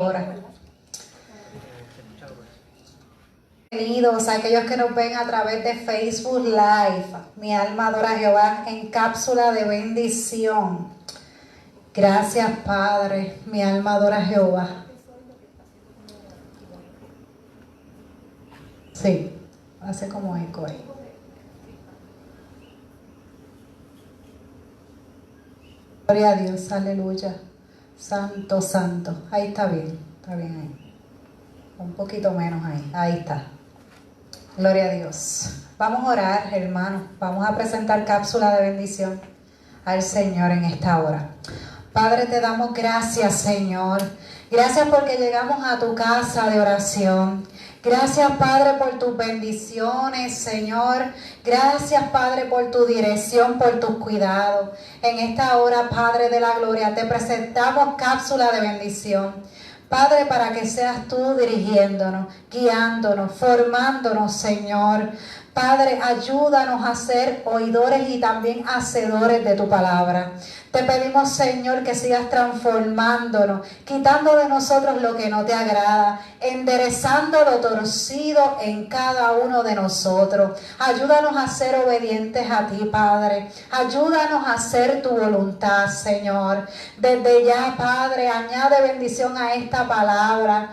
Ahora. Bienvenidos a aquellos que nos ven a través de Facebook Live. Mi alma adora a Jehová en cápsula de bendición. Gracias, Padre. Mi alma adora a Jehová. Sí, hace como eco ahí. Gloria a Dios, aleluya. Santo, santo. Ahí está bien ahí. Un poquito menos ahí está. Gloria a Dios. Vamos a orar, hermanos. Vamos a presentar cápsula de bendición al Señor en esta hora. Padre, te damos gracias, Señor. Gracias porque llegamos a tu casa de oración. Gracias, Padre, por tus bendiciones, Señor. Gracias, Padre, por tu dirección, por tus cuidados. En esta hora, Padre de la gloria, te presentamos cápsula de bendición. Padre, para que seas tú dirigiéndonos, guiándonos, formándonos, Señor. Padre, ayúdanos a ser oidores y también hacedores de tu palabra. Te pedimos, Señor, que sigas transformándonos, quitando de nosotros lo que no te agrada, enderezando lo torcido en cada uno de nosotros. Ayúdanos a ser obedientes a ti, Padre. Ayúdanos a hacer tu voluntad, Señor. Desde ya, Padre, añade bendición a esta palabra.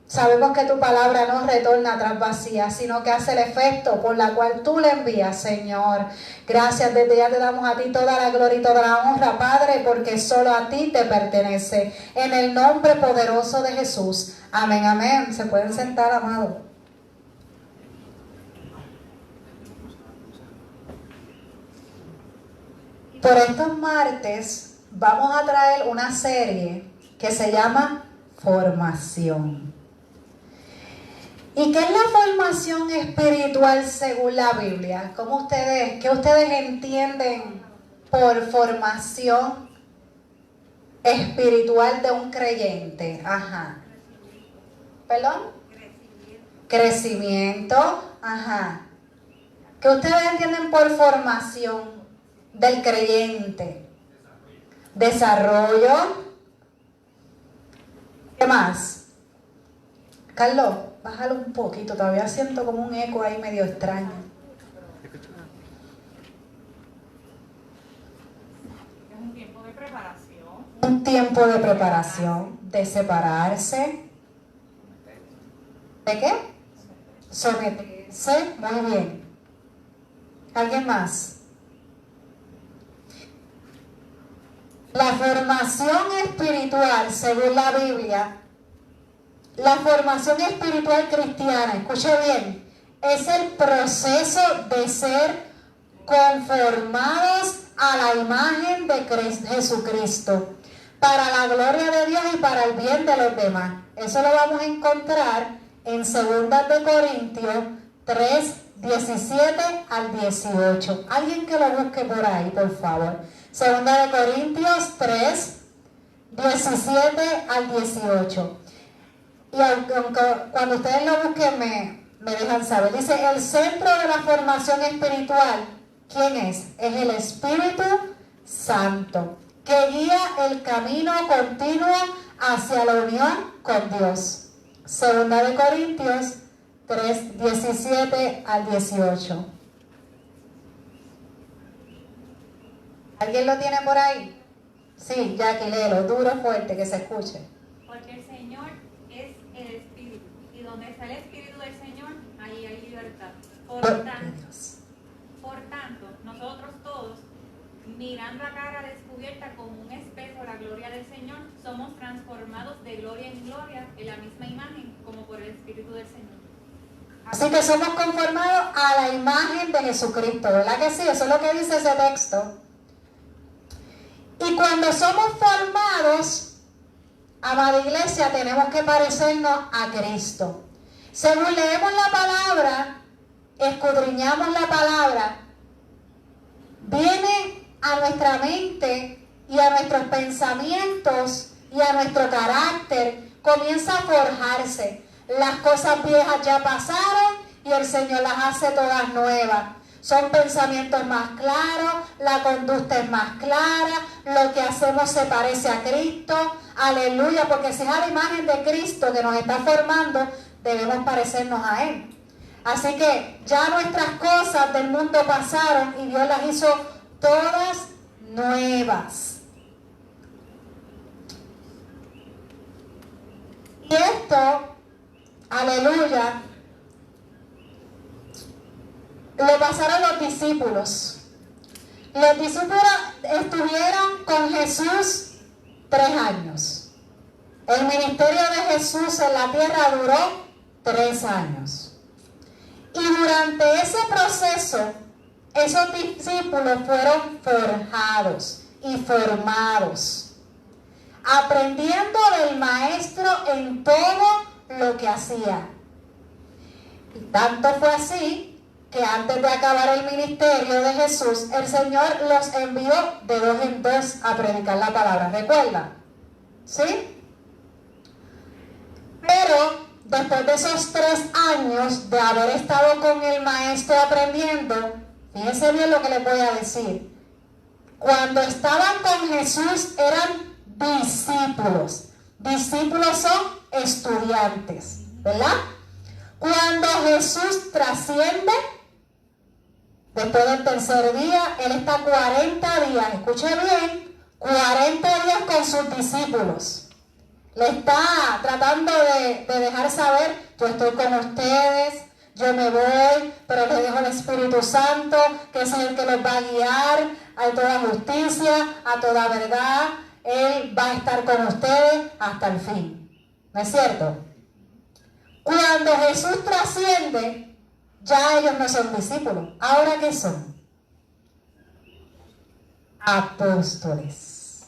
Sabemos que tu palabra no retorna atrás vacía, sino que hace el efecto por la cual tú le envías, Señor. Gracias, desde ya te damos a ti toda la gloria y toda la honra, Padre, porque solo a ti te pertenece. En el nombre poderoso de Jesús. Amén, amén. Se pueden sentar, amados. Por estos martes vamos a traer una serie que se llama Formación. ¿Y qué es la formación espiritual según la Biblia? ¿Qué ustedes entienden por formación espiritual de un creyente? Ajá. ¿Perdón? Crecimiento. Ajá. ¿Qué ustedes entienden por formación del creyente? Desarrollo. ¿Qué más? Carlos, bájalo un poquito, todavía siento como un eco ahí medio extraño. Es un tiempo de preparación. Un tiempo de preparación, de separarse. ¿De qué? Someterse. Muy bien. ¿Alguien más? La formación espiritual, según la Biblia, la formación espiritual cristiana, escuche bien, es el proceso de ser conformados a la imagen de Jesucristo, para la gloria de Dios y para el bien de los demás. Eso lo vamos a encontrar en 2 de Corintios 3, 17 al 18. Alguien que lo busque por ahí, por favor. 2 de Corintios 3, 17 al 18. Y aunque cuando ustedes lo busquen me dejan saber. Dice, el centro de la formación espiritual, ¿quién es? Es el Espíritu Santo, que guía el camino continuo hacia la unión con Dios. 2 de Corintios 3, 17 al 18. ¿Alguien lo tiene por ahí? Sí, Jackie, léelo, duro, fuerte, que se escuche. Porque el Señor es el Espíritu, y donde está el Espíritu del Señor, ahí hay libertad. Por tanto, nosotros todos, mirando a cara descubierta como un espejo la gloria del Señor, somos transformados de gloria en gloria en la misma imagen como por el Espíritu del Señor. Así que somos conformados a la imagen de Jesucristo, ¿verdad que sí? Eso es lo que dice ese texto. Y cuando somos formados, amada iglesia, tenemos que parecernos a Cristo. Según leemos la palabra, escudriñamos la palabra, viene a nuestra mente y a nuestros pensamientos y a nuestro carácter, comienza a forjarse. Las cosas viejas ya pasaron y el Señor las hace todas nuevas. Son pensamientos más claros, la conducta es más clara, lo que hacemos se parece a Cristo. Aleluya, porque si es a la imagen de Cristo que nos está formando, debemos parecernos a Él. Así que ya nuestras cosas del mundo pasaron y Dios las hizo todas nuevas. Y esto, aleluya, lo pasaron los discípulos. Los discípulos estuvieron con Jesús 3 años. El ministerio de Jesús en la tierra duró 3 años. Y durante ese proceso, esos discípulos fueron forjados y formados, aprendiendo del maestro en todo lo que hacía. Y tanto fue así que antes de acabar el ministerio de Jesús, el Señor los envió de 2 en 2 a predicar la palabra. ¿Recuerda? ¿Sí? Pero después de esos 3 años de haber estado con el maestro aprendiendo, fíjense bien lo que les voy a decir. Cuando estaban con Jesús eran discípulos. Discípulos son estudiantes, ¿verdad? Cuando Jesús trasciende, después del tercer día, Él está 40 días, escuche bien, 40 días con sus discípulos. Le está tratando de dejar saber, yo estoy con ustedes, yo me voy, pero les dejo el Espíritu Santo, que es el que los va a guiar a toda justicia, a toda verdad. Él va a estar con ustedes hasta el fin. ¿No es cierto? Cuando Jesús trasciende, ya ellos no son discípulos. ¿Ahora qué son? Apóstoles.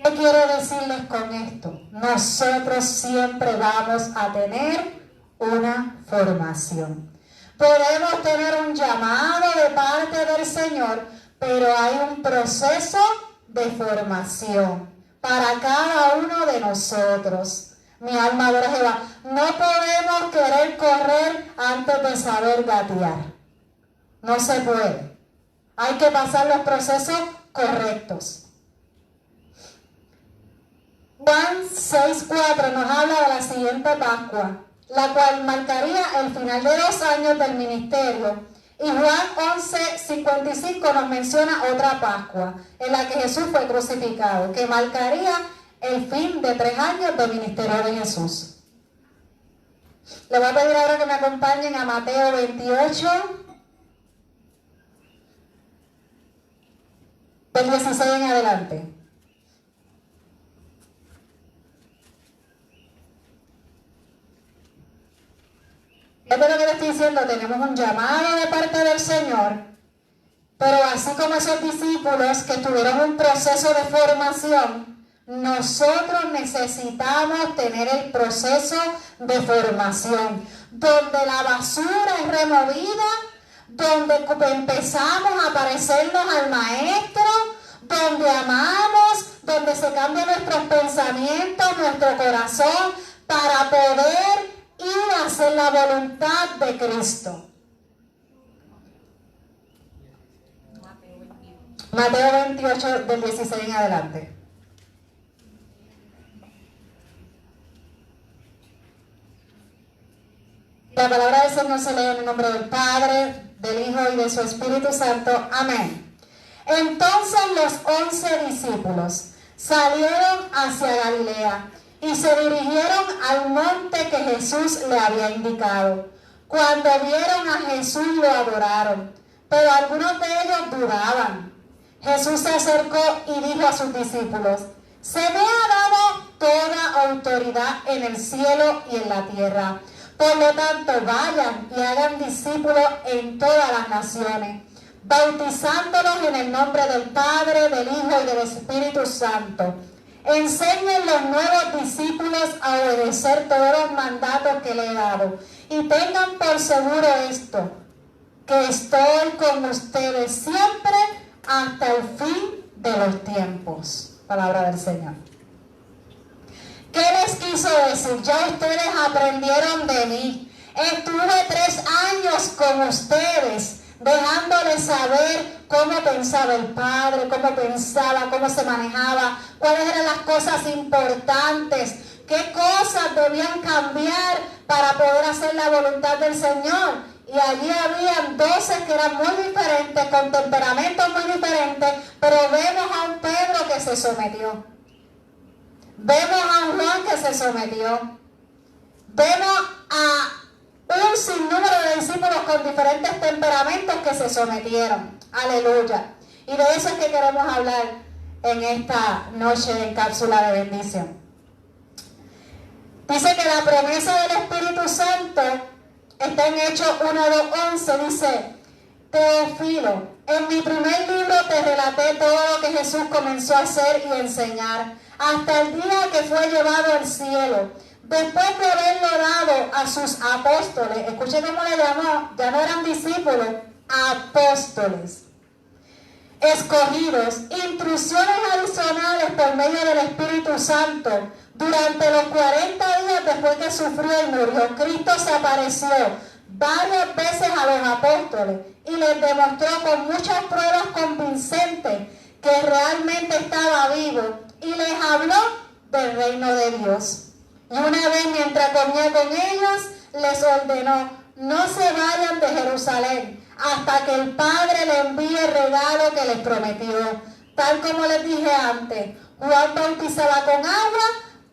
¿Qué quiero decirles con esto? Nosotros siempre vamos a tener una formación. Podemos tener un llamado de parte del Señor, pero hay un proceso de formación para cada uno de nosotros. Mi alma adora a Jehová. No podemos querer correr antes de saber gatear. No se puede. Hay que pasar los procesos correctos. Juan 6:4 nos habla de la siguiente Pascua, la cual marcaría el final de 2 años del ministerio. Y Juan 11:55 nos menciona otra Pascua, en la que Jesús fue crucificado, que marcaría el fin de 3 años del ministerio de Jesús. Le voy a pedir ahora que me acompañen a Mateo 28, del 16 en adelante. Esto es lo que le estoy diciendo, tenemos un llamado de parte del Señor, pero así como esos discípulos que tuvieron un proceso de formación, nosotros necesitamos tener el proceso de formación, donde la basura es removida, donde empezamos a parecernos al Maestro, donde amamos, donde se cambian nuestros pensamientos, nuestro corazón, para poder ir a hacer la voluntad de Cristo. Mateo 28, del 16 en adelante. La palabra del Señor se lee en el nombre del Padre, del Hijo y de su Espíritu Santo. Amén. Entonces los 11 discípulos salieron hacia Galilea y se dirigieron al monte que Jesús le había indicado. Cuando vieron a Jesús lo adoraron, pero algunos de ellos dudaban. Jesús se acercó y dijo a sus discípulos: se me ha dado toda autoridad en el cielo y en la tierra. Por lo tanto, vayan y hagan discípulos en todas las naciones, bautizándolos en el nombre del Padre, del Hijo y del Espíritu Santo. Enseñen los nuevos discípulos a obedecer todos los mandatos que le he dado. Y tengan por seguro esto, que estoy con ustedes siempre hasta el fin de los tiempos. Palabra del Señor. ¿Qué les quiso decir? Ya ustedes aprendieron de mí. Estuve 3 años con ustedes, dejándoles saber cómo pensaba el Padre, cómo pensaba, cómo se manejaba, cuáles eran las cosas importantes, qué cosas debían cambiar para poder hacer la voluntad del Señor. Y allí habían 12 que eran muy diferentes, con temperamentos muy diferentes, pero vemos a un Pedro que se sometió. Vemos a un Juan que se sometió. Vemos a un sinnúmero de discípulos con diferentes temperamentos que se sometieron. Aleluya. Y de eso es que queremos hablar en esta noche en cápsula de bendición. Dice que la promesa del Espíritu Santo está en Hechos 1:11. Dice: Teófilo, en mi primer libro te relaté todo lo que Jesús comenzó a hacer y enseñar, hasta el día que fue llevado al cielo. Después de haberlo dado a sus apóstoles, escuchen cómo le llamó, ya no eran discípulos, apóstoles, escogidos, instrucciones adicionales por medio del Espíritu Santo. Durante los 40 días después que sufrió y murió, Cristo se apareció varias veces a los apóstoles y les demostró con muchas pruebas convincentes que realmente estaba vivo y les habló del reino de Dios. Y una vez mientras comía con ellos, les ordenó: no se vayan de Jerusalén hasta que el Padre le envíe el regalo que les prometió. Tal como les dije antes, Juan bautizaba con agua,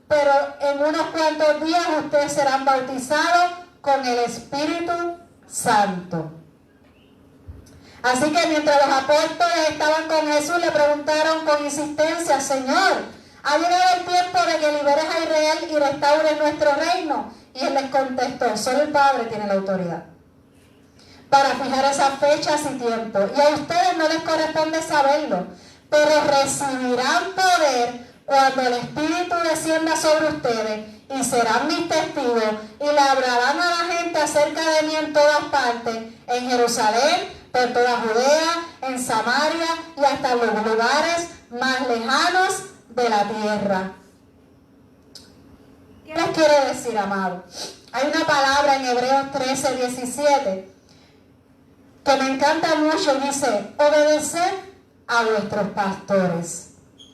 pero en unos cuantos días ustedes serán bautizados con el Espíritu Santo. Así que mientras los apóstoles estaban con Jesús, le preguntaron con insistencia: Señor, ¿ha llegado el tiempo de que liberes a Israel y restaures nuestro reino? Y él les contestó: solo el Padre tiene la autoridad para fijar esas fechas y tiempos, y a ustedes no les corresponde saberlo, pero recibirán poder cuando el Espíritu descienda sobre ustedes, y serán mis testigos, y le hablarán a la gente acerca de mí en todas partes, en Jerusalén, por toda Judea, en Samaria y hasta los lugares más lejanos de la tierra. ¿Qué les quiere decir, amado? Hay una palabra en Hebreos 13:17 que me encanta mucho. Dice: obedeced a vuestros pastores,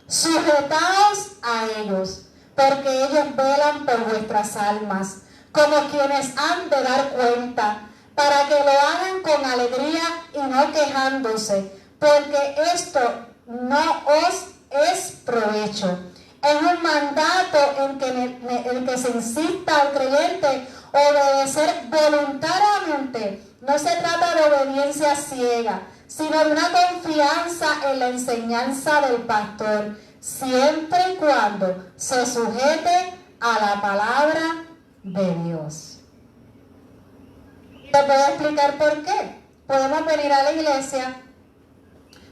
sujetaos a ellos, porque ellos velan por vuestras almas, como quienes han de dar cuenta, para que lo hagan con alegría y no quejándose, porque esto no os es provecho. Es un mandato en que se insista al creyente obedecer voluntariamente. No se trata de obediencia ciega, sino de una confianza en la enseñanza del pastor, siempre y cuando se sujete a la palabra de Dios. ¿Te puedo explicar por qué? Podemos venir a la iglesia,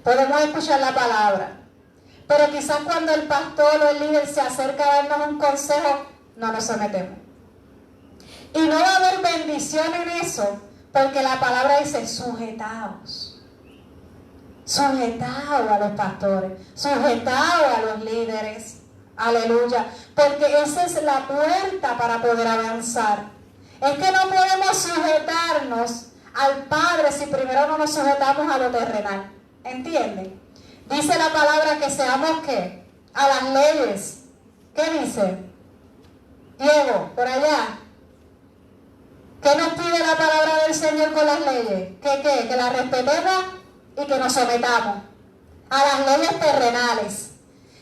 podemos escuchar la palabra, pero quizás cuando el pastor o el líder se acerca a darnos un consejo, no nos sometemos. Y no va a haber bendición en eso, porque la palabra dice: sujetaos. Sujetaos a los pastores, sujetaos a los líderes. Aleluya. Porque esa es la puerta para poder avanzar. Es que no podemos sujetarnos al Padre si primero no nos sujetamos a lo terrenal. ¿Entienden? Dice la palabra que seamos, ¿qué? A las leyes. ¿Qué dice? Diego, por allá. ¿Qué nos pide la palabra del Señor con las leyes? Que las respetemos y que nos sometamos a las leyes terrenales.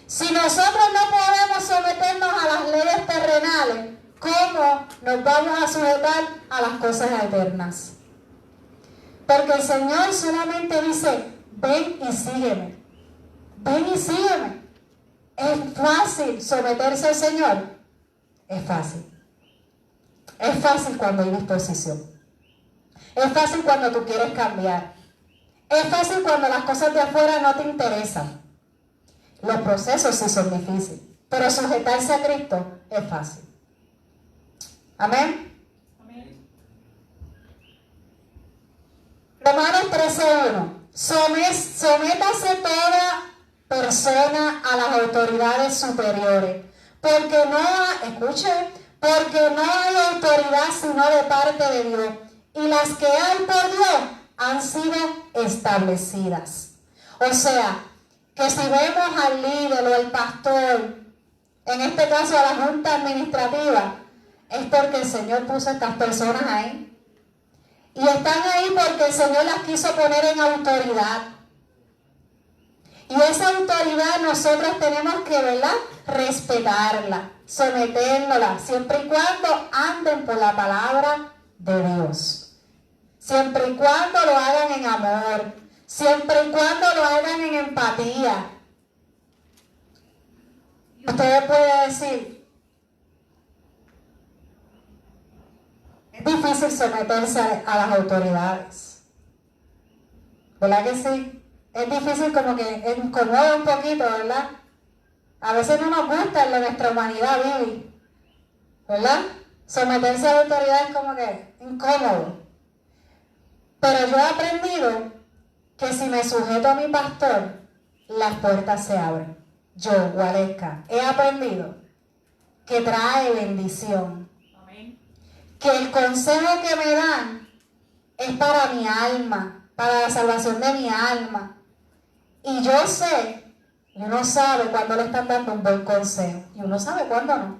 Si nosotros no podemos someternos a las leyes terrenales, ¿cómo nos vamos a sujetar a las cosas eternas? Porque el Señor solamente dice: ven y sígueme. Ven y sígueme. ¿Es fácil someterse al Señor? Es fácil. Es fácil cuando hay disposición. Es fácil cuando tú quieres cambiar. Es fácil cuando las cosas de afuera no te interesan. Los procesos sí son difíciles, pero sujetarse a Cristo es fácil. Amén. Amén. Romanos 13:1. Sométase toda persona a las autoridades superiores, porque porque no hay autoridad sino de parte de Dios, y las que hay por Dios han sido establecidas. O sea, que si vemos al líder o al pastor, en este caso a la junta administrativa, es porque el Señor puso a estas personas ahí. Y están ahí porque el Señor las quiso poner en autoridad. Y esa autoridad nosotros tenemos que, ¿verdad?, respetarla, someternos, siempre y cuando anden por la palabra de Dios. Siempre y cuando lo hagan en amor, siempre y cuando lo hagan en empatía. Y ustedes pueden decir, es difícil someterse a las autoridades. ¿Verdad que sí? Es difícil, como que incomoda un poquito, ¿verdad? A veces no nos gusta en nuestra humanidad vivir, ¿verdad? Someterse a la autoridad es como que incómodo. Pero yo he aprendido que si me sujeto a mi pastor, las puertas se abren. Yo, Gualesca, he aprendido que trae bendición. Amén. Que el consejo que me dan es para mi alma, para la salvación de mi alma. Y yo sé, y uno sabe cuando le están dando un buen consejo, y uno sabe cuándo no.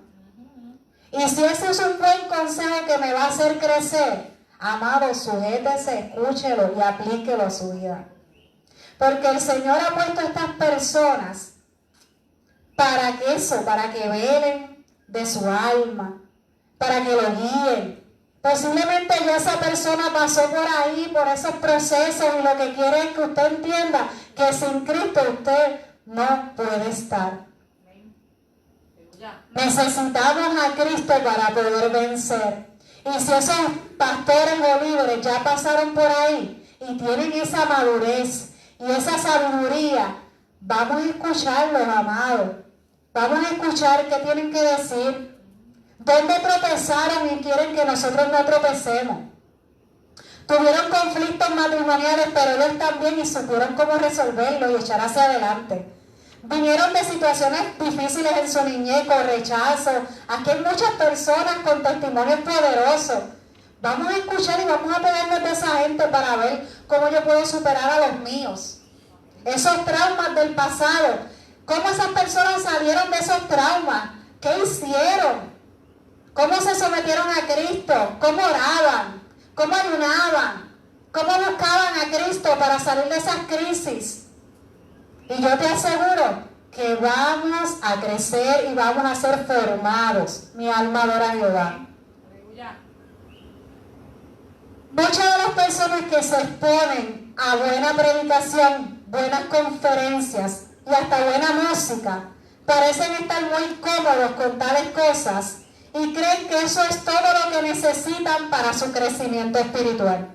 Y si ese es un buen consejo que me va a hacer crecer, amado, sujétese, escúchelo y aplíquelo a su vida. Porque el Señor ha puesto a estas personas para que eso, para que velen de su alma, para que lo guíen. Posiblemente ya esa persona pasó por ahí, por esos procesos, y lo que quiere es que usted entienda que sin Cristo usted no puede estar. Necesitamos a Cristo para poder vencer. Y si esos pastores o líderes ya pasaron por ahí y tienen esa madurez y esa sabiduría, vamos a escucharlos, amados. Vamos a escuchar qué tienen que decir. ¿Dónde tropezaron y quieren que nosotros no tropecemos? Tuvieron conflictos matrimoniales, pero ellos también, y supieron cómo resolverlo y echar hacia adelante. Vinieron de situaciones difíciles en su niñez, con rechazo. Aquí hay muchas personas con testimonios poderosos. Vamos a escuchar y vamos a pegarnos de esa gente para ver cómo yo puedo superar a los míos. Esos traumas del pasado. ¿Cómo esas personas salieron de esos traumas? ¿Qué hicieron? ¿Cómo se sometieron a Cristo? ¿Cómo oraban? ¿Cómo ayunaban? ¿Cómo buscaban a Cristo para salir de esas crisis? Y yo te aseguro que vamos a crecer y vamos a ser formados. Mi alma adora a Jehová. Muchas de las personas que se exponen a buena predicación, buenas conferencias y hasta buena música, parecen estar muy cómodos con tales cosas y creen que eso es todo lo que necesitan para su crecimiento espiritual.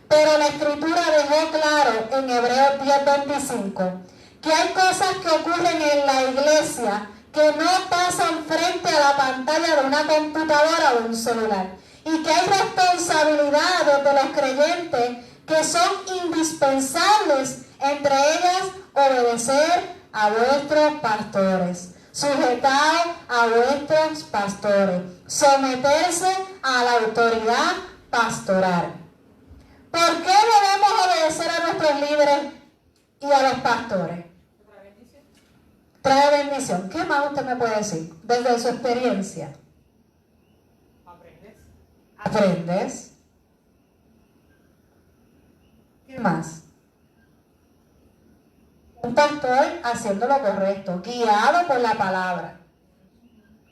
Pero la Escritura dejó claro en Hebreos 10:25 que hay cosas que ocurren en la iglesia que no pasan frente a la pantalla de una computadora o un celular, y que hay responsabilidades de los creyentes que son indispensables, entre ellas obedecer a vuestros pastores, sujetaos a vuestros pastores, someterse a la autoridad pastoral. ¿Por qué debemos obedecer a nuestros líderes y a los pastores? Trae bendición. ¿Qué más usted me puede decir desde su experiencia? ¿Aprendes? ¿Qué más? Un pastor haciendo lo correcto, guiado por la palabra.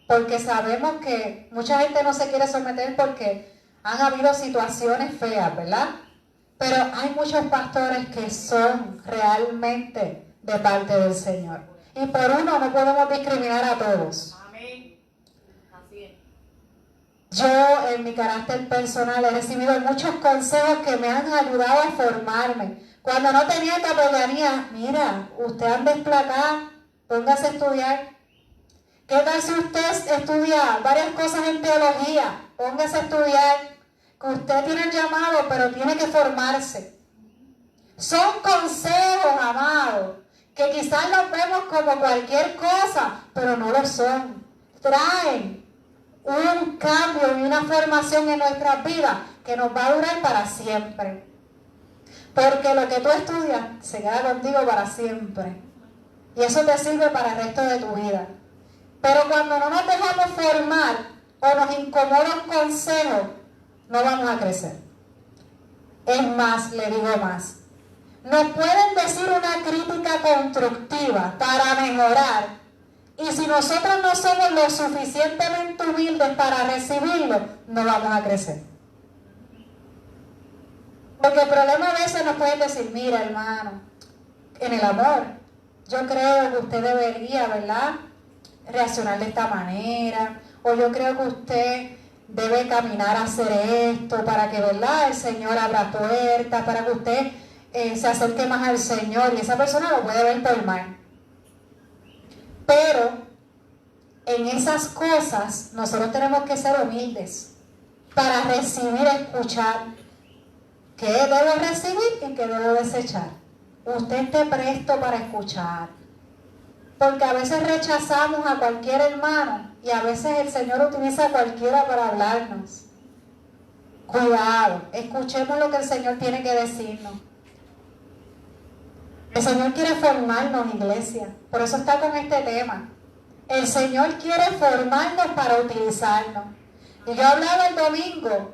Porque sabemos que mucha gente no se quiere someter porque han habido situaciones feas, ¿verdad? Pero hay muchos pastores que son realmente de parte del Señor. Y por uno no podemos discriminar a todos. Amén. Así es. Yo, en mi carácter personal, he recibido muchos consejos que me han ayudado a formarme. Cuando no tenía capellanía, mira, usted anda desplacada, póngase a estudiar. ¿Qué tal si usted estudia varias cosas en teología? Póngase a estudiar. Que usted tiene el llamado, pero tiene que formarse. Son consejos, amados, que quizás los vemos como cualquier cosa, pero no lo son. Traen un cambio y una formación en nuestras vidas que nos va a durar para siempre. Porque lo que tú estudias se queda contigo para siempre. Y eso te sirve para el resto de tu vida. Pero cuando no nos dejamos formar o nos incomoda un consejo, no vamos a crecer. Es más, le digo más. Nos pueden decir una crítica constructiva para mejorar. Y si nosotros no somos lo suficientemente humildes para recibirlo, no vamos a crecer. Porque el problema a veces nos pueden decir, mira hermano, en el amor, yo creo que usted debería, ¿verdad?, reaccionar de esta manera, o yo creo que usted debe caminar a hacer esto para que, ¿verdad?, el Señor abra puertas, para que usted se acerque más al Señor, y esa persona lo puede ver por mal. Pero en esas cosas nosotros tenemos que ser humildes para recibir, escuchar qué debo recibir y qué debo desechar. Usted esté presto para escuchar, porque a veces rechazamos a cualquier hermano y a veces el Señor utiliza a cualquiera para hablarnos. Cuidado, escuchemos lo que el Señor tiene que decirnos. El Señor quiere formarnos, iglesia, por eso está con este tema. El Señor quiere formarnos para utilizarnos. Y yo hablaba el domingo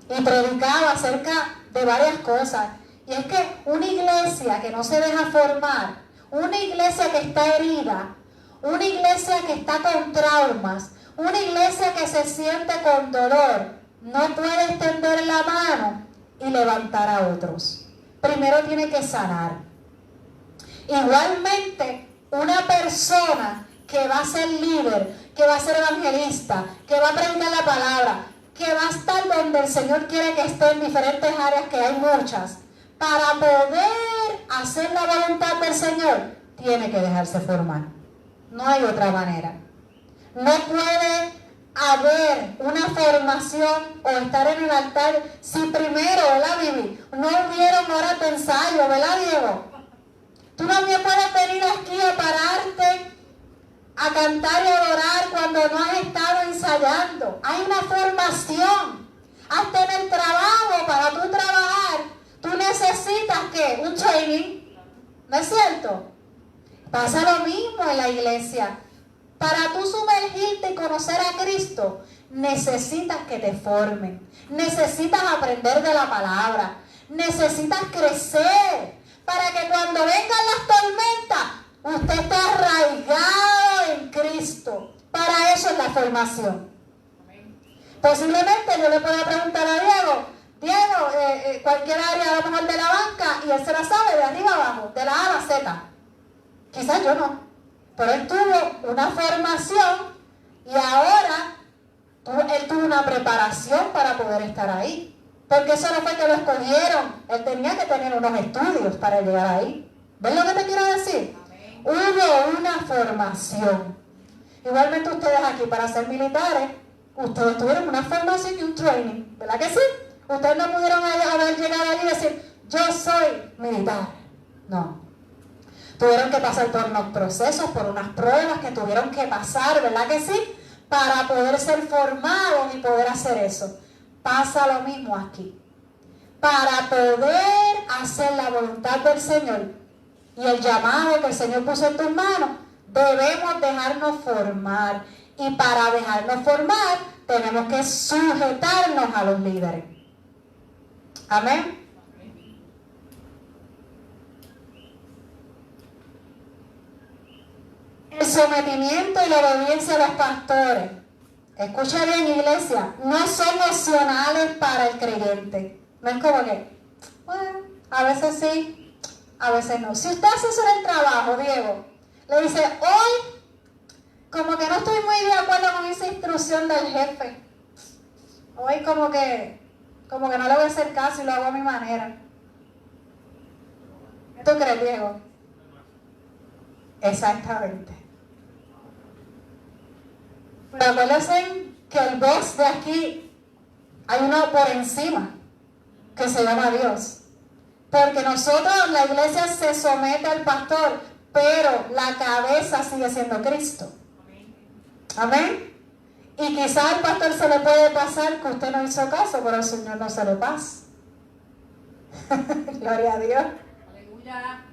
y predicaba acerca de varias cosas. Y es que una iglesia que no se deja formar, una iglesia que está herida, una iglesia que está con traumas, una iglesia que se siente con dolor, no puede extender la mano y levantar a otros. Primero tiene que sanar. Igualmente, una persona que va a ser líder, que va a ser evangelista, que va a predicar la palabra, que va a estar donde el Señor quiere que esté en diferentes áreas, que hay muchas, para poder hacer la voluntad del Señor, tiene que dejarse formar. No hay otra manera. No puede haber una formación o estar en el altar si primero, ¿verdad, Vivi? No hubieron horas de ensayo, ¿verdad, Diego? Tú no me puedes venir aquí a pararte, a cantar y adorar cuando no has estado ensayando. Hay una formación. Hasta en el trabajo, para tú trabajar, tú necesitas, ¿qué? Un training. ¿No es cierto? Pasa lo mismo en la iglesia. Para tú sumergirte y conocer a Cristo, necesitas que te formen. Necesitas aprender de la palabra. Necesitas crecer. Para que cuando vengan las tormentas, usted esté arraigado en Cristo. Para eso es la formación. Posiblemente yo le pueda preguntar a Diego, cualquier área a lo mejor de la banca, y él se la sabe de arriba abajo, de la A a la Z. Quizás yo no, pero él tuvo una formación y ahora él tuvo una preparación para poder estar ahí. Porque eso no fue que lo escogieron, él tenía que tener unos estudios para llegar ahí. ¿Ves lo que te quiero decir? Amén. Hubo una formación. Igualmente ustedes aquí para ser militares, ustedes tuvieron una formación y un training, ¿verdad que sí? Ustedes no pudieron haber llegado allí y decir, yo soy militar. No. Tuvieron que pasar por unos procesos, por unas pruebas que tuvieron que pasar, ¿verdad que sí? Para poder ser formados y poder hacer eso. Pasa lo mismo aquí. Para poder hacer la voluntad del Señor y el llamado que el Señor puso en tus manos, debemos dejarnos formar. Y para dejarnos formar, tenemos que sujetarnos a los líderes. Amén. El sometimiento y la obediencia a los pastores. Escucha bien, iglesia, no son opcionales para el creyente. No es como que, bueno, a veces sí, a veces no. Si usted asesora el trabajo, Diego, le dice, hoy, como que no estoy muy de acuerdo con esa instrucción del jefe. Hoy como que no le voy a hacer caso y lo hago a mi manera. ¿Qué tú crees, Diego? Exactamente. Pero acuérdense que el boss de aquí, hay uno por encima, que se llama Dios. Porque nosotros, la iglesia se somete al pastor, pero la cabeza sigue siendo Cristo. Amén. Y quizás al pastor se le puede pasar que usted no hizo caso, pero al Señor no se le pasa. Gloria a Dios. Aleluya.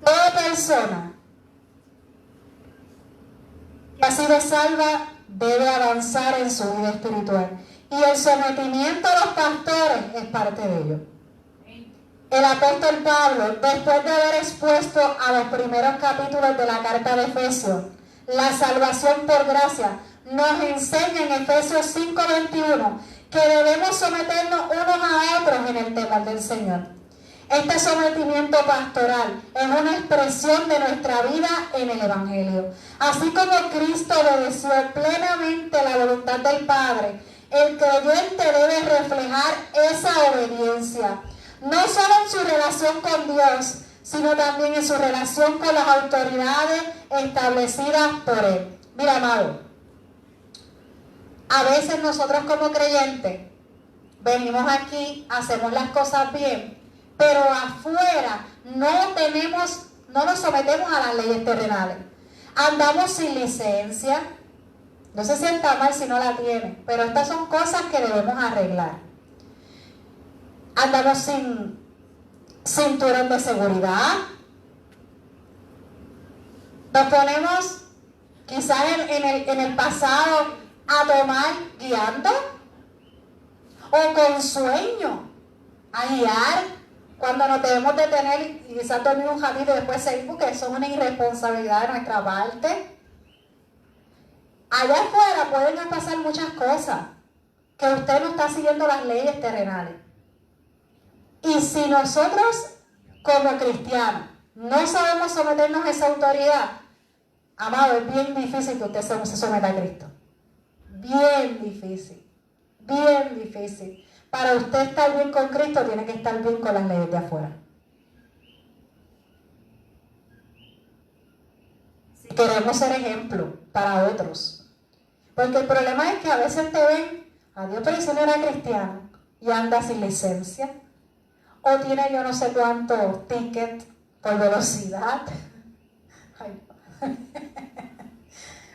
Toda persona que ha sido salva debe avanzar en su vida espiritual. Y el sometimiento a los pastores es parte de ello. El apóstol Pablo, después de haber expuesto a los primeros capítulos de la carta de Efesios la salvación por gracia, nos enseña en Efesios 5:21 que debemos someternos unos a otros en el temor del Señor. Este sometimiento pastoral es una expresión de nuestra vida en el Evangelio. Así como Cristo obedeció plenamente la voluntad del Padre, el creyente debe reflejar esa obediencia, no solo en su relación con Dios, sino también en su relación con las autoridades establecidas por Él. Mira, amado, a veces nosotros como creyentes venimos aquí, hacemos las cosas bien, pero afuera no nos sometemos a las leyes terrenales. Andamos sin licencia. No se sienta mal si no la tiene, pero estas son cosas que debemos arreglar. Andamos sin cinturón de seguridad. Nos ponemos quizás en el pasado a tomar guiando o con sueño, a guiar cuando nos debemos detener y quizás dormir un ratito y después seguir, porque eso es una irresponsabilidad de nuestra parte. Allá afuera pueden pasar muchas cosas que usted no está siguiendo las leyes terrenales. Y si nosotros como cristianos no sabemos someternos a esa autoridad, amado, es bien difícil que usted se someta a Cristo. Bien difícil. Bien difícil. Para usted estar bien con Cristo, tiene que estar bien con las leyes de afuera. Si queremos ser ejemplo para otros. Porque el problema es que a veces te ven, adiós, pero si no era cristiano, y anda sin licencia, o tiene yo no sé cuántos tickets por velocidad. Ay,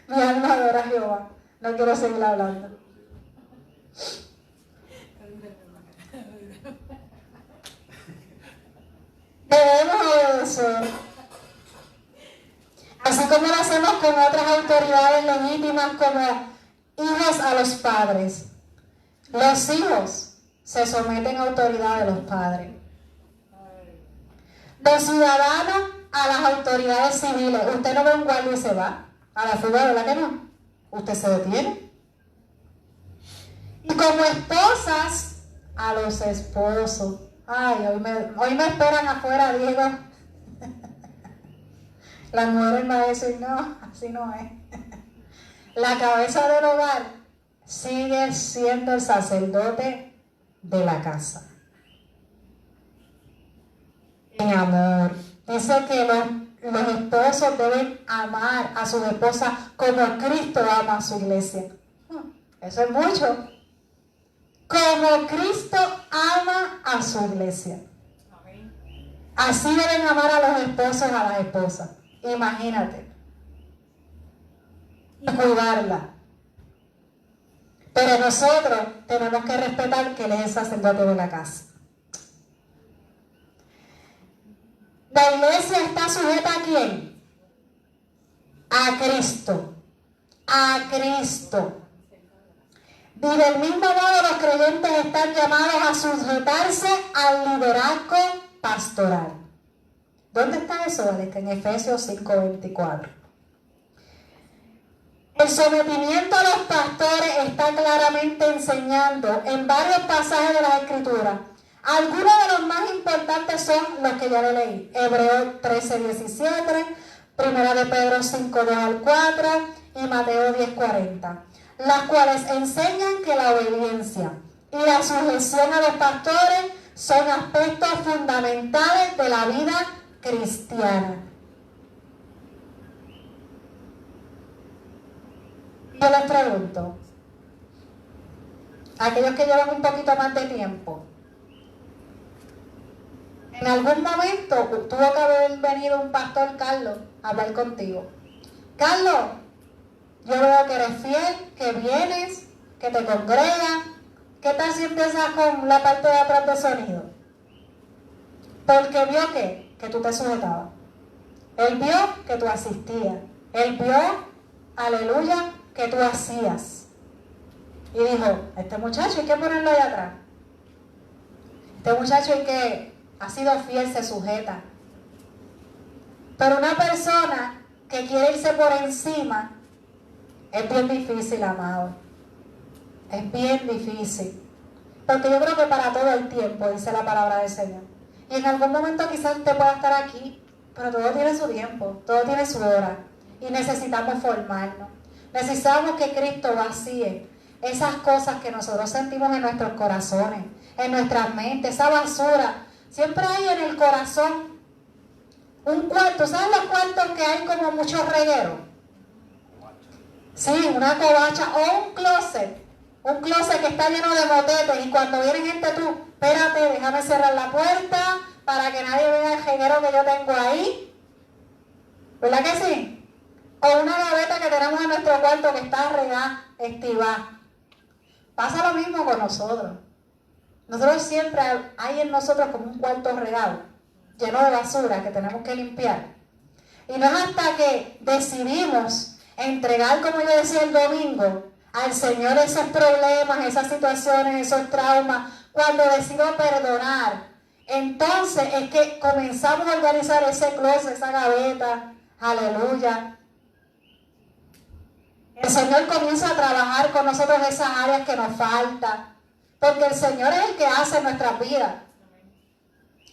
mi alma adora a Jehová. No quiero seguir hablando. Debemos obedecer, así como lo hacemos con otras autoridades legítimas como hijos a los padres. Los hijos se someten a autoridad de los padres. Los ciudadanos a las autoridades civiles. Usted no ve un guardia y se va a la fuga, ¿verdad que no? Usted se detiene. Y como esposas a los esposos. Ay, hoy me esperan afuera, Diego. Las mujeres me van a decir, no, así no es. La cabeza del hogar sigue siendo el sacerdote de la casa. En amor. Dice que los esposos deben amar a sus esposas como Cristo ama a su iglesia. Eso es mucho. Como Cristo ama a su iglesia. Así deben amar a los esposos a las esposas. Imagínate. Y cuidarla. Pero nosotros tenemos que respetar que Él es el sacerdote de la casa. La iglesia está sujeta ¿a quién? A Cristo. A Cristo. Y del mismo modo los creyentes están llamados a sujetarse al liderazgo pastoral. ¿Dónde está eso, Valesca? En Efesios 5:24. El sometimiento a los pastores está claramente enseñando en varios pasajes de la Escritura. Algunos de los más importantes son los que ya le leí. Hebreos 13:17, 1 de Pedro 5:2-4 y Mateo 10:40. Las cuales enseñan que la obediencia y la sujeción a los pastores son aspectos fundamentales de la vida cristiana. Yo les pregunto, aquellos que llevan un poquito más de tiempo, En algún momento tuvo que haber venido un pastor, Carlos, a hablar contigo. Carlos, yo veo que eres fiel, que vienes, que te congregas. ¿Qué tal si empiezas con la parte de atrás de sonido? Porque vio que tú te sujetabas. Él vio que tú asistías. Él vio, aleluya, que tú hacías. Y dijo, este muchacho hay que ponerlo allá atrás. Este muchacho hay que ha sido fiel, se sujeta. Pero una persona que quiere irse por encima es bien difícil, amado. Es bien difícil. Porque yo creo que para todo el tiempo, dice la palabra del Señor. Y en algún momento quizás usted pueda estar aquí, pero todo tiene su tiempo, todo tiene su hora. Y necesitamos formarnos. Necesitamos que Cristo vacíe esas cosas que nosotros sentimos en nuestros corazones, en nuestras mentes, esa basura. Siempre hay en el corazón un cuarto. ¿Saben los cuartos que hay como muchos regueros? Sí, una covacha o un closet. Un closet que está lleno de motetes y cuando viene gente tú, espérate, déjame cerrar la puerta para que nadie vea el reguero que yo tengo ahí. ¿Verdad que sí? O una gaveta que tenemos en nuestro cuarto que está regada, estivada. Pasa lo mismo con nosotros. Nosotros siempre hay en nosotros como un cuarto regado, lleno de basura que tenemos que limpiar. Y no es hasta que decidimos entregar, como yo decía el domingo, al Señor esos problemas, esas situaciones, esos traumas, cuando decido perdonar, entonces es que comenzamos a organizar ese closet, esa gaveta, aleluya. El Señor comienza a trabajar con nosotros esas áreas que nos faltan, porque el Señor es el que hace nuestras vidas.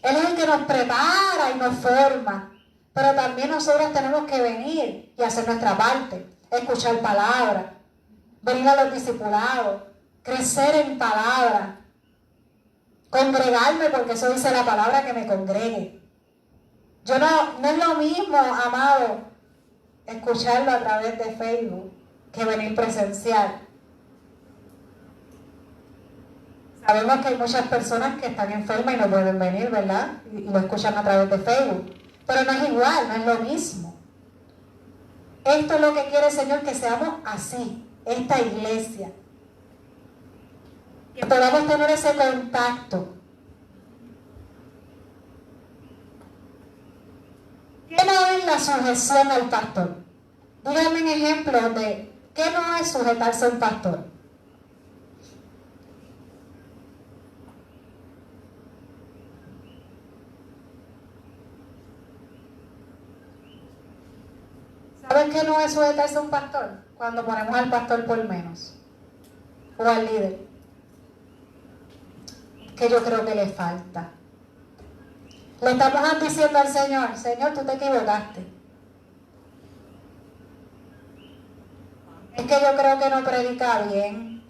Él es el que nos prepara y nos forma, pero también nosotros tenemos que venir y hacer nuestra parte, escuchar palabra, venir a los discipulados, crecer en palabra, congregarme, porque eso dice la palabra, que me congregue. No es lo mismo, amado, escucharlo a través de Facebook que venir presencial. Sabemos que hay muchas personas que están enfermas y no pueden venir, ¿verdad? Y lo escuchan a través de Facebook. Pero no es igual, no es lo mismo. Esto es lo que quiere el Señor, que seamos así, esta iglesia. Que podamos tener ese contacto. ¿Qué no es la sujeción al pastor? Díganme un ejemplo de qué no es sujetarse a un pastor. ¿Saben qué no es sujetarse a un pastor? Cuando ponemos al pastor por menos. O al líder. Que yo creo que le falta. Le estamos diciendo al Señor, Señor, tú te equivocaste. Es que yo creo que no predica bien.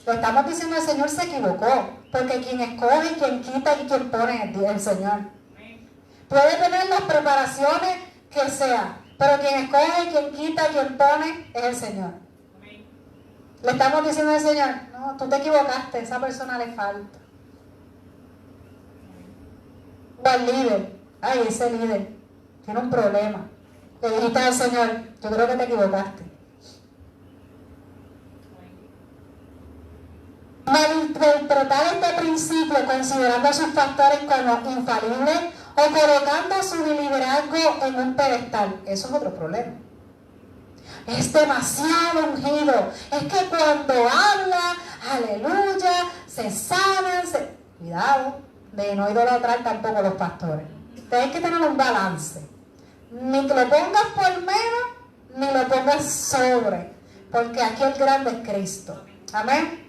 Le estamos diciendo al Señor, se equivocó. Porque quien escoge, quien quita y quien pone es el Señor. Puede tener las preparaciones que sea, pero quien escoge, quien quita, quien pone es el Señor. Le estamos diciendo al Señor, no, tú te equivocaste, a esa persona le falta. O al líder, ay, ese líder tiene un problema. Le dijiste al Señor, yo creo que te equivocaste. Malinterpretar este principio considerando a sus pastores como infalibles o colocando su liderazgo en un pedestal, eso es otro problema. Es demasiado ungido. Es que cuando habla, aleluya, se sanan, Cuidado de no idolatrar tampoco a los pastores. Tienes que tener un balance. Ni que lo pongas por menos, ni lo pongas sobre. Porque aquí el grande es Cristo. Amén.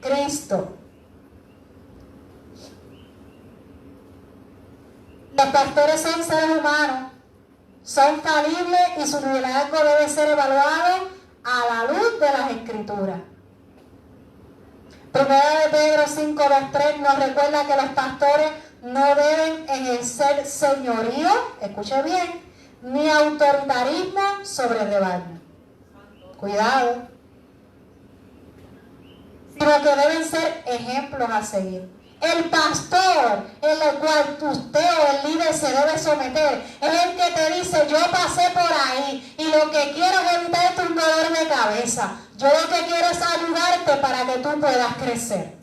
Cristo. Los pastores son seres humanos, son falibles y su liderazgo debe ser evaluado a la luz de las Escrituras. Primera de Pedro 5:2-3 nos recuerda que los pastores no deben ejercer señorío, escuche bien, ni autoritarismo sobre el rebaño. Cuidado. Sino que deben ser ejemplos a seguir. El pastor en el cual usted o el líder se debe someter es el que te dice: yo pasé por ahí y lo que quiero es evitarte un dolor de cabeza. Yo lo que quiero es ayudarte para que tú puedas crecer.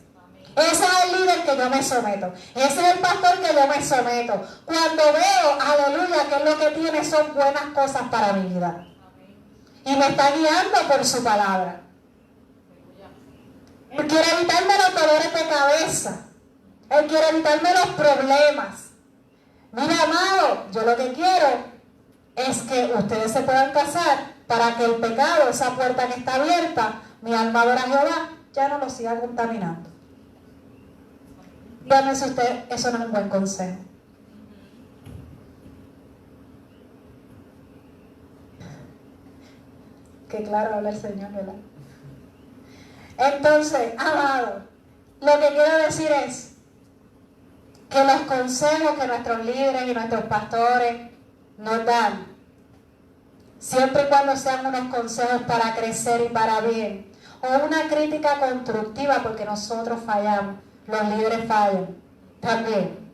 Ese es el líder que yo me someto. Ese es el pastor que yo me someto. Cuando veo, aleluya, que lo que tiene son buenas cosas para mi vida. Y me está guiando por su palabra. Él quiere evitarme los dolores de cabeza. Él quiere evitarme los problemas. Mira, amado, yo lo que quiero es que ustedes se puedan casar para que el pecado, esa puerta que está abierta, mi alma adora a Jehová, ya no lo siga contaminando. Dígame si usted, eso no es un buen consejo. Qué claro habla el Señor, ¿verdad? Entonces, amado, lo que quiero decir es que los consejos que nuestros líderes y nuestros pastores nos dan, siempre y cuando sean unos consejos para crecer y para bien, o una crítica constructiva, porque nosotros fallamos, los líderes fallan también,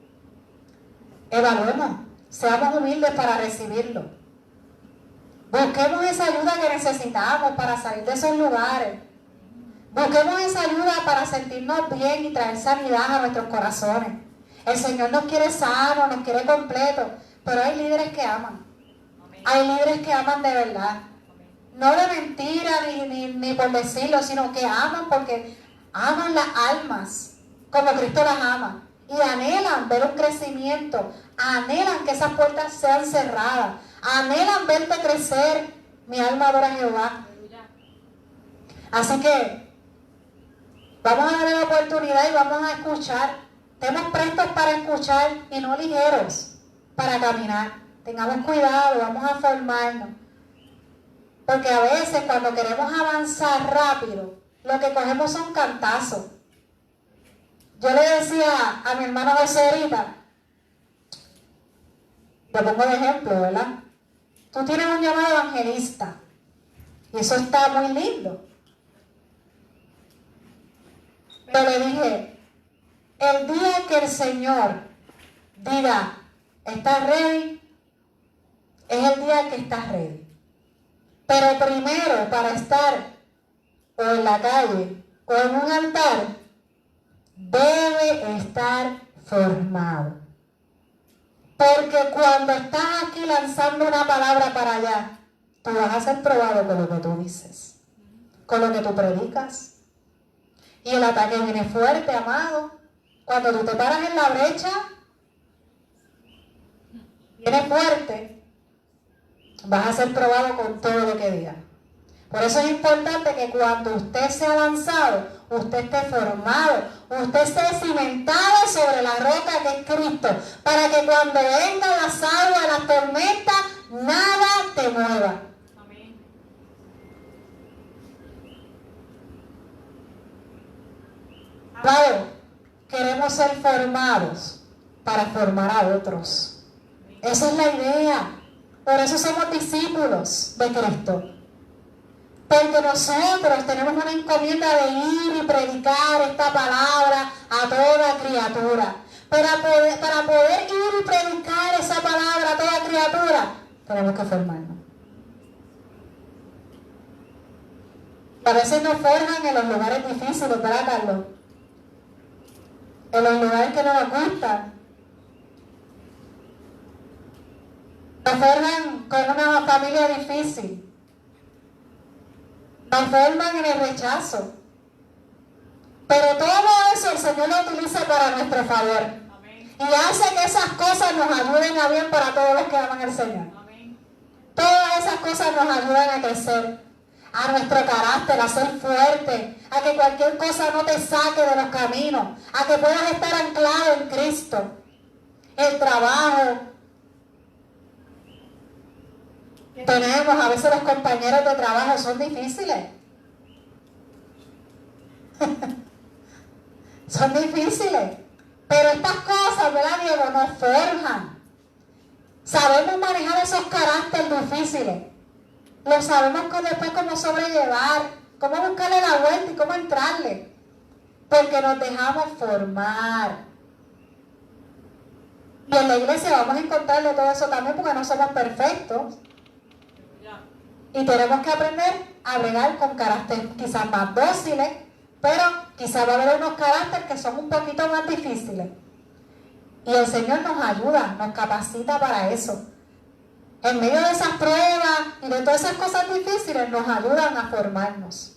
evaluemos, seamos humildes para recibirlo, busquemos esa ayuda que necesitamos para salir de esos lugares, busquemos esa ayuda para sentirnos bien y traer sanidad a nuestros corazones. El Señor nos quiere sanos, nos quiere completos, pero hay líderes que aman. Amén. Hay líderes que aman de verdad. Amén. No de mentira ni por decirlo, sino que aman porque aman las almas, como Cristo las ama. Y anhelan ver un crecimiento, anhelan que esas puertas sean cerradas, anhelan verte crecer. Mi alma adora a Jehová. Así que vamos a darle la oportunidad y vamos a escuchar. Estemos prestos para escuchar y no ligeros para caminar. Tengamos cuidado, vamos a formarnos. Porque a veces cuando queremos avanzar rápido, lo que cogemos son cantazos. Yo le decía a mi hermano José ahorita, te pongo de ejemplo, ¿verdad? Tú tienes un llamado evangelista y eso está muy lindo. Pero le dije, el día que el Señor diga, ¿estás ready? Es el día que estás ready. Pero primero, para estar o en la calle o en un altar, debe estar formado. Porque cuando estás aquí lanzando una palabra para allá, tú vas a ser probado con lo que tú dices, con lo que tú predicas. Y el ataque viene fuerte, amado. Cuando tú te paras en la brecha, viene fuerte, vas a ser probado con todo lo que digas. Por eso es importante que cuando usted sea lanzado, usted esté formado, usted esté cimentado sobre la roca que es Cristo, para que cuando vengan las aguas, las tormentas, nada te mueva. Amén. Amado, queremos ser formados para formar a otros. Esa es la idea. Por eso somos discípulos de Cristo. Porque nosotros tenemos una encomienda de ir y predicar esta palabra a toda criatura. Para poder ir y predicar esa palabra a toda criatura, tenemos que formarnos. A veces nos forjan en los lugares difíciles, ¿verdad, Carlos? En los lugares que no nos gustan. Nos forman con una familia difícil. Nos forman en el rechazo. Pero todo eso el Señor lo utiliza para nuestro favor. Amén. Y hace que esas cosas nos ayuden a bien para todos los que aman al Señor. Amén. Todas esas cosas nos ayudan a crecer, a nuestro carácter, a ser fuerte, a que cualquier cosa no te saque de los caminos, a que puedas estar anclado en Cristo. El trabajo. Tenemos, a veces los compañeros de trabajo son difíciles. Son difíciles. Pero estas cosas, ¿verdad, Diego? Nos forjan. Sabemos manejar esos caracteres difíciles. Lo sabemos después cómo sobrellevar, cómo buscarle la vuelta y cómo entrarle. porque nos dejamos formar. Y en la iglesia vamos a encontrarle todo eso también porque no somos perfectos. Y tenemos que aprender a bregar con caracteres quizás más dóciles, pero quizás va a haber unos caracteres que son un poquito más difíciles. Y el Señor nos ayuda, nos capacita para eso. En medio de esas pruebas y de todas esas cosas difíciles nos ayudan a formarnos.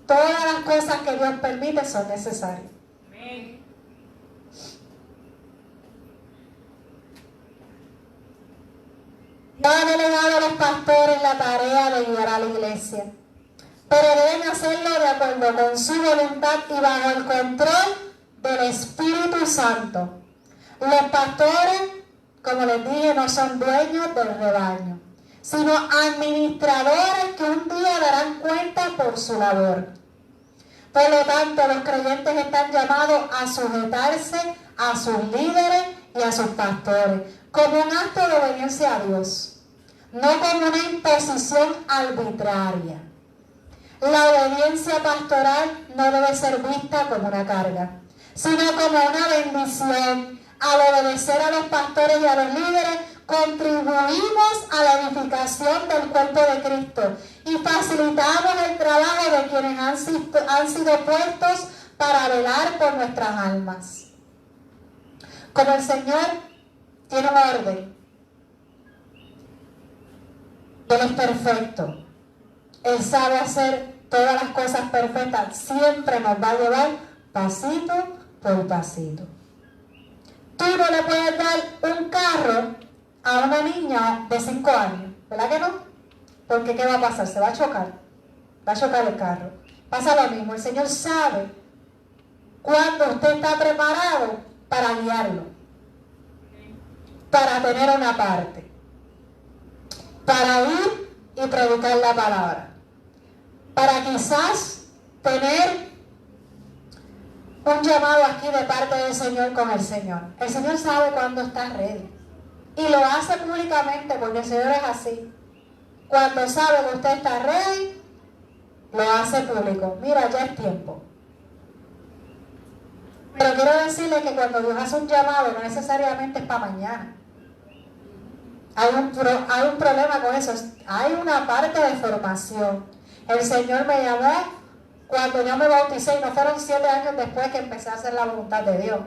Todas las cosas que Dios permite son necesarias. Amén. Dios ha delegado a los pastores la tarea de guiar a la iglesia, pero deben hacerlo de acuerdo con su voluntad y bajo el control del Espíritu Santo. Los pastores, como les dije, no son dueños del rebaño, sino administradores que un día darán cuenta por su labor. Por lo tanto, los creyentes están llamados a sujetarse a sus líderes y a sus pastores, como un acto de obediencia a Dios, no como una imposición arbitraria. La obediencia pastoral no debe ser vista como una carga, sino como una bendición. Al obedecer a los pastores y a los líderes, contribuimos a la edificación del cuerpo de Cristo y facilitamos el trabajo de quienes han sido puestos para velar por nuestras almas. Como el Señor tiene un orden, Él es perfecto, Él sabe hacer todas las cosas perfectas, siempre nos va a llevar pasito por pasito. Tú no le puedes dar un carro a una niña de 5 años, ¿verdad que no? Porque ¿qué va a pasar? Se va a chocar el carro. Pasa lo mismo, el Señor sabe cuándo usted está preparado para guiarlo, para tener una parte, para ir y predicar la palabra, para quizás tener un llamado aquí de parte del Señor con el Señor. El Señor sabe cuándo está ready. Y lo hace públicamente porque el Señor es así. Cuando sabe que usted está ready, lo hace público. Mira, ya es tiempo. Pero quiero decirle que cuando Dios hace un llamado, no necesariamente es para mañana. Hay un problema con eso. Hay una parte de formación. El Señor me llamó cuando yo me bauticé y no fueron 7 años después que empecé a hacer la voluntad de Dios.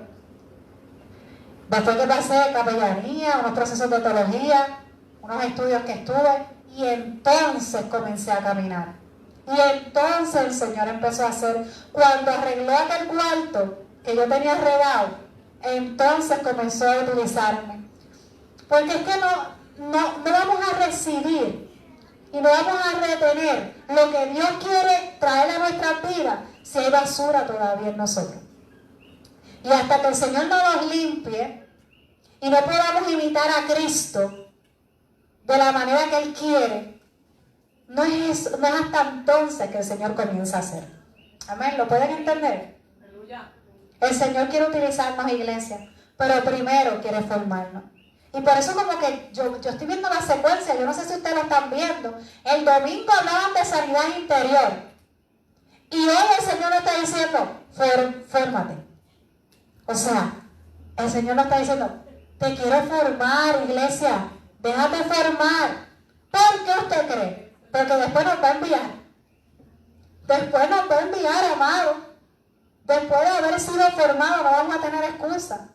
Después que pasé capellanía, unos procesos de teología, unos estudios que estuve, y entonces comencé a caminar. Y entonces el Señor empezó a hacer, cuando arregló aquel cuarto que yo tenía regado, entonces comenzó a utilizarme. Porque es que no vamos a recibir y no vamos a retener lo que Dios quiere traer a nuestras vidas si hay basura todavía en nosotros. Y hasta que el Señor no nos limpie y no podamos imitar a Cristo de la manera que Él quiere, no es hasta entonces que el Señor comienza a hacer. Amén, ¿lo pueden entender? Aleluya. El Señor quiere utilizarnos, iglesia, pero primero quiere formarnos. Y por eso como que yo estoy viendo la secuencia, yo no sé si ustedes lo están viendo. El domingo hablaban de sanidad interior. Y hoy el Señor nos está diciendo, fórmate. O sea, el Señor nos está diciendo, te quiero formar, iglesia. Déjate formar. ¿Por qué usted cree? Porque después nos va a enviar. Después nos va a enviar, amado. Después de haber sido formado, no vamos a tener excusa.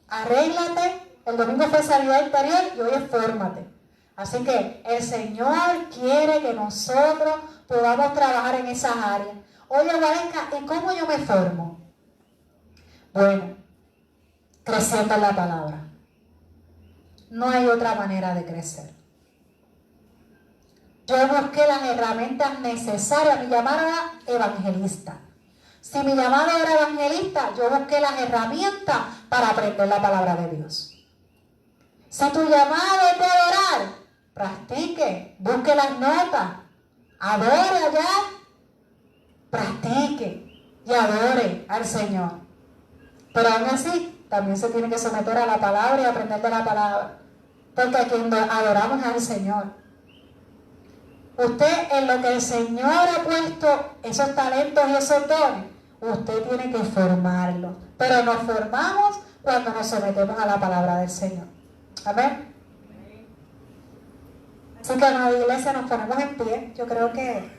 Arréglate. El domingo fue sanidad interior y hoy es fórmate. Así que el Señor quiere que nosotros podamos trabajar en esas áreas. Oye, Guarenca, ¿y cómo yo me formo? Bueno, creciendo en la palabra. No hay otra manera de crecer. Yo busqué las herramientas necesarias. Mi llamado era evangelista. Si mi llamado era evangelista, yo busqué las herramientas para aprender la palabra de Dios. Si tu llamado es de adorar, practique, busque las notas, adore allá, practique y adore al Señor. Pero aún así, también se tiene que someter a la palabra y aprender de la palabra, porque a quien adoramos es al Señor. Usted, en lo que el Señor ha puesto esos talentos y esos dones, usted tiene que formarlo. Pero nos formamos cuando nos sometemos a la palabra del Señor. Amén. Así que, amada iglesia, nos ponemos en pie. Yo creo que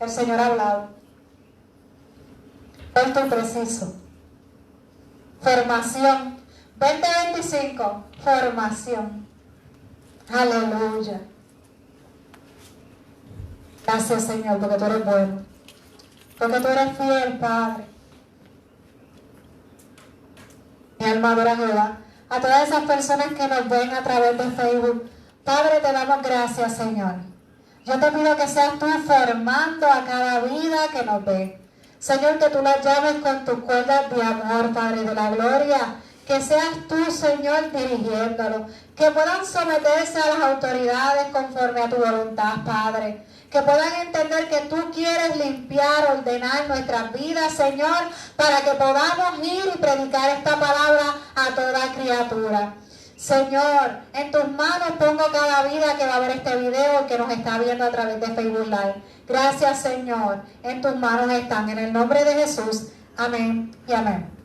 el Señor ha hablado. Esto es preciso. Formación. 2025. Formación. Aleluya. Gracias, Señor, porque tú eres bueno. Porque tú eres fiel, Padre. Mi alma adora a Jehová. A todas esas personas que nos ven a través de Facebook, Padre, te damos gracias, Señor. Yo te pido que seas tú formando a cada vida que nos ve. Señor, que tú las llames con tus cuerdas de amor, Padre de la gloria. Que seas tú, Señor, dirigiéndolo. Que puedan someterse a las autoridades conforme a tu voluntad, Padre. Que puedan entender que tú quieres limpiar, ordenar nuestras vidas, Señor, para que podamos ir y predicar esta palabra a toda criatura. Señor, en tus manos pongo cada vida que va a ver este video, que nos está viendo a través de Facebook Live. Gracias, Señor. En tus manos están. En el nombre de Jesús. Amén y amén.